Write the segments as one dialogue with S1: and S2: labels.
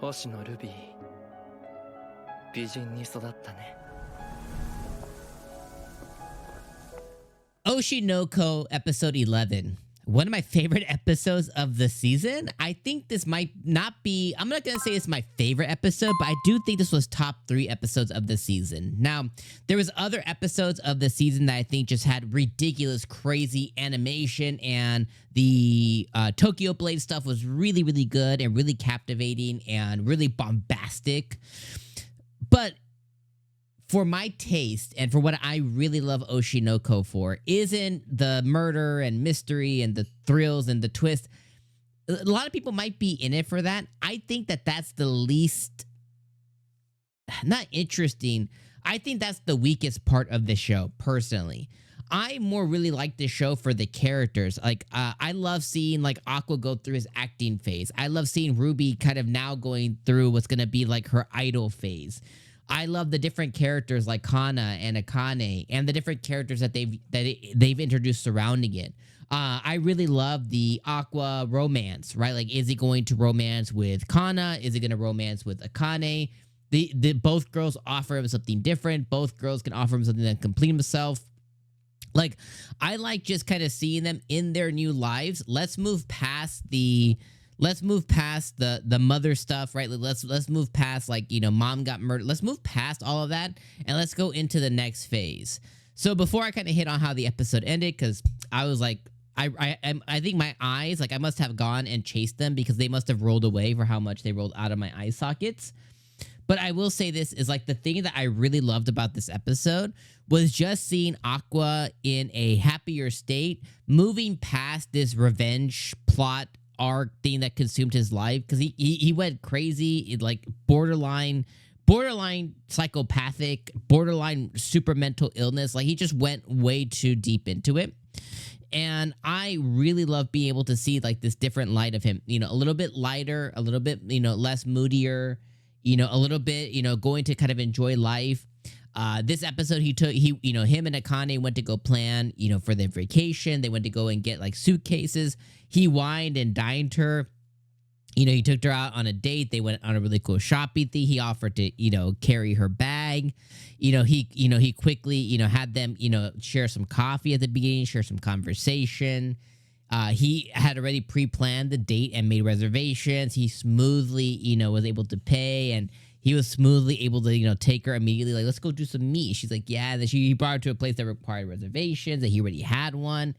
S1: 星野ルビー、美人に育ったね。
S2: Oshi No Ko, episode 11. One of my favorite episodes of the season. I think this might not be, I'm not going to say it's my favorite episode, but I do think this was top 3 episodes of the season. Now, there was other episodes of the season that I think just had ridiculous, crazy animation, and the Tokyo Blade stuff was really, really good and really captivating and really bombastic. But for my taste and for what I really love Oshi No Ko for isn't the murder and mystery and the thrills and the twist. A lot of people might be in it for that. I think that that's the least, not interesting. I think that's the weakest part of the show, personally. I more really like this show for the characters. Like, I love seeing like Aqua go through his acting phase. I love seeing Ruby kind of now going through what's going to be like her idol phase. I love the different characters like Kana and Akane and the different characters that they've introduced surrounding it. I really love the Aqua romance, right? Like, is he going to romance with Kana? Is he going to romance with Akane? The both girls offer him something different. Both girls can offer him something that can complete himself. Like, I like just kind of seeing them in their new lives. Let's move past the mother stuff, right? Let's move past, like, you know, mom got murdered. Let's move past all of that and let's go into the next phase. So before I kind of hit on how the episode ended, because I was like, I think my eyes, like, I must have gone and chased them because they must have rolled away for how much they rolled out of my eye sockets. But I will say this is, like, the thing that I really loved about this episode was just seeing Aqua in a happier state, moving past this revenge plot arc thing that consumed his life, because he went crazy, like borderline psychopathic, borderline super mental illness. Like, he just went way too deep into it. And I really love being able to see like this different light of him, you know, a little bit lighter, a little bit, you know, less moodier, you know, a little bit, you know, going to kind of enjoy life. This episode, him and Akane went to go plan, you know, for their vacation. They went to go and get like suitcases. He wined and dined her. You know, he took her out on a date. They went on a really cool shopping thing. He offered to, you know, carry her bag. He quickly, you know, had them, you know, share some coffee at the beginning, share some conversation. He had already pre-planned the date and made reservations. He smoothly, you know, was able to pay, and he was smoothly able to, you know, take her immediately, like, let's go do some meat. She's like, yeah. Then he brought her to a place that required reservations, that he already had one.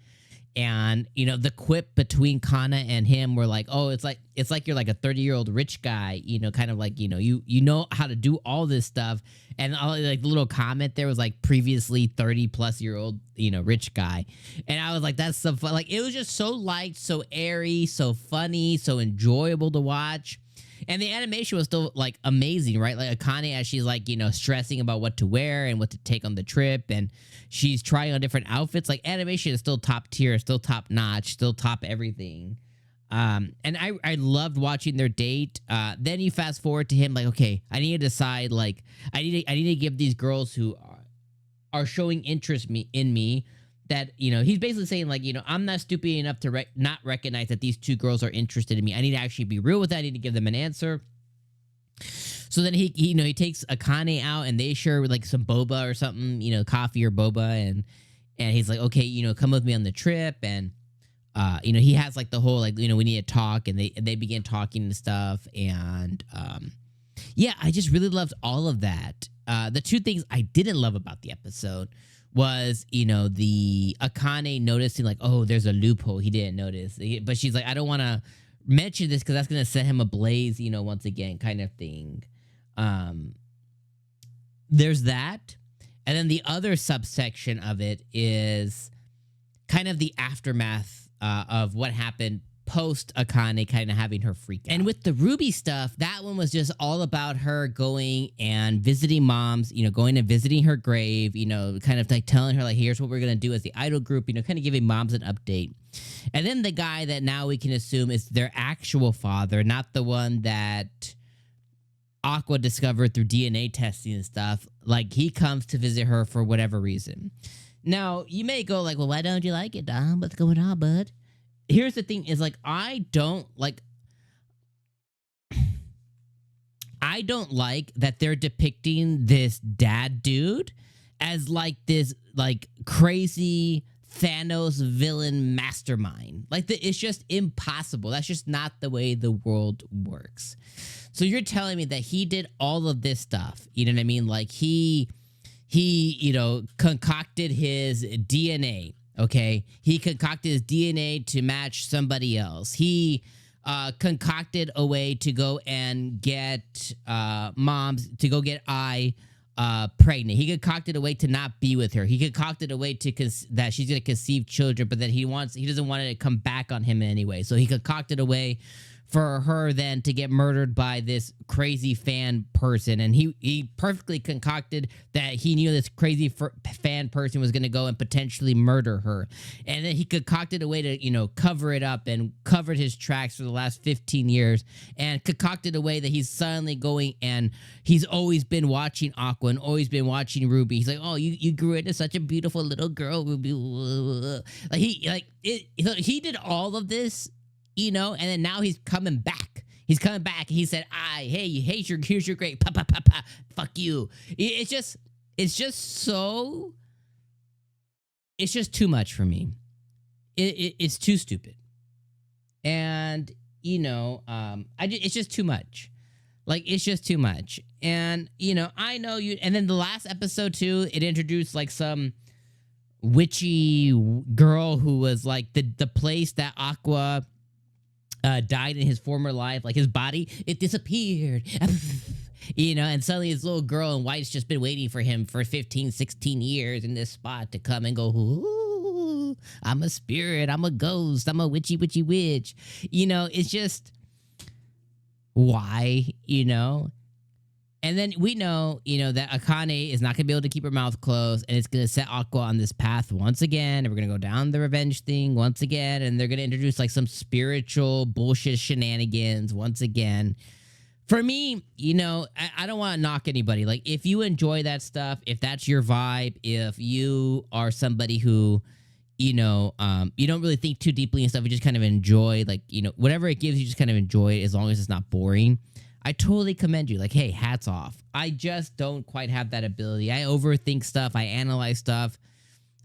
S2: And, you know, the quip between Kana and him were like, oh, it's like you're like a 30-year-old rich guy, you know, kind of like, you know, you know how to do all this stuff. And all, like, the little comment there was like previously 30-plus-year-old, you know, rich guy. And I was like, that's so fun. Like, it was just so light, so airy, so funny, so enjoyable to watch. And the animation was still, like, amazing, right? Like, Akane, as she's, like, you know, stressing about what to wear and what to take on the trip, and she's trying on different outfits. Like, animation is still top tier, still top notch, still top everything. And I loved watching their date. Then you fast forward to him, like, okay, I need to decide, like, I need to give these girls who are showing interest in me, that, you know, he's basically saying, like, you know, I'm not stupid enough to not recognize that these two girls are interested in me. I need to actually be real with that. I need to give them an answer. So then he takes Akane out, and they share like some boba or something, you know, coffee or boba, and he's like, okay, you know, come with me on the trip. And you know, he has like the whole, like, you know, we need to talk, and they begin talking and stuff. And yeah, I just really loved all of that. The two things I didn't love about the episode was, you know, the Akane noticing, like, oh, there's a loophole he didn't notice. But she's like, I don't want to mention this because that's going to set him ablaze, you know, once again, kind of thing. There's that. And then the other subsection of it is kind of the aftermath of what happened post Akane kind of having her freak out. And with the Ruby stuff, that one was just all about her going and visiting moms, you know, going and visiting her grave, you know, kind of like telling her, like, here's what we're going to do as the idol group, you know, kind of giving moms an update. And then the guy that now we can assume is their actual father, not the one that Aqua discovered through DNA testing and stuff, like, he comes to visit her for whatever reason. Now, you may go like, well, why don't you like it, Dom? What's going on, bud? Here's the thing is, like, I don't, like, I don't like that they're depicting this dad dude as like this like crazy Thanos villain mastermind. Like it's just impossible. That's just not the way the world works. So you're telling me that he did all of this stuff, you know what I mean? Like he concocted his DNA, okay? He concocted his DNA to match somebody else. He concocted a way to go and get moms, to go get pregnant. He concocted a way to not be with her. He concocted a way to that she's going to conceive children, but then he doesn't want it to come back on him anyway. So he concocted a way for her then to get murdered by this crazy fan person. And he perfectly concocted that he knew this crazy fan person was going to go and potentially murder her. And then he concocted a way to, cover it up, and covered his tracks for the last 15 years, and concocted a way that he's suddenly going, and he's always been watching Aqua and always been watching Ruby. He's like, oh, you grew into such a beautiful little girl, Ruby. He did all of this, and then now he's coming back. He's coming back, and he said, here's your grade. Pa, pa, pa, pa. Fuck you. It's just too much for me. It's too stupid. And, it's just too much. Like, it's just too much. And, I know you, and then the last episode too, it introduced like some witchy girl who was like the place that Aqua died in his former life, like his body, it disappeared. And suddenly this little girl in white's just been waiting for him for 15, 16 years in this spot to come and go, ooh, I'm a spirit, I'm a ghost, I'm a witchy witch. It's just, why, And then we know, that 𝐒𝐚 is not going to be able to keep her mouth closed, and it's going to set Aqua on this path once again, and we're going to go down the revenge thing once again, and they're going to introduce like some spiritual bullshit shenanigans once again. For me, I don't want to knock anybody. Like, if you enjoy that stuff, if that's your vibe, if you are somebody who, you don't really think too deeply and stuff, you just kind of enjoy, like, whatever it gives you, just kind of enjoy it as long as it's not boring. I totally commend you. Like, hey, hats off. I just don't quite have that ability. I overthink stuff. I analyze stuff.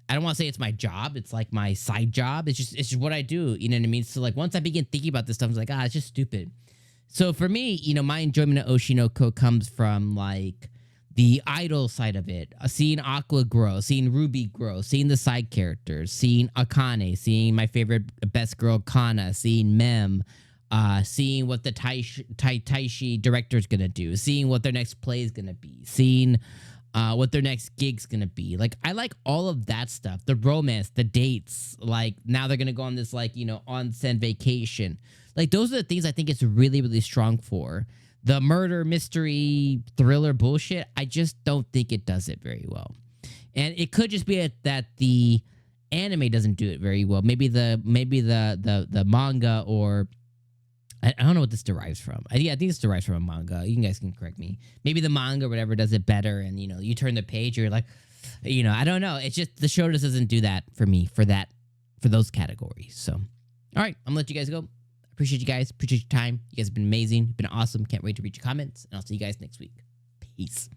S2: I don't want to say it's my job. It's like my side job. It's just what I do. You know what I mean? So like once I begin thinking about this stuff, I'm like, it's just stupid. So for me, my enjoyment of Oshi No Ko comes from like the idol side of it. Seeing Aqua grow, seeing Ruby grow, seeing the side characters, seeing 𝐒𝐚, seeing my favorite best girl Kana, seeing Mem, seeing what the Taishi director is going to do, seeing what their next play is going to be, seeing what their next gig's going to be. Like, I like all of that stuff. The romance, the dates, like now they're going to go on this like, onsen vacation. Like, those are the things I think it's really, really strong for. The murder, mystery, thriller bullshit, I just don't think it does it very well. And it could just be that the anime doesn't do it very well. Maybe the manga, or I don't know what this derives from. I think this derives from a manga. You guys can correct me. Maybe the manga or whatever does it better, and you turn the page, you're like, I don't know. It's just the show just doesn't do that for me for those categories. So, all right, I'm gonna let you guys go. Appreciate you guys. Appreciate your time. You guys have been amazing. You've been awesome. Can't wait to read your comments, and I'll see you guys next week. Peace.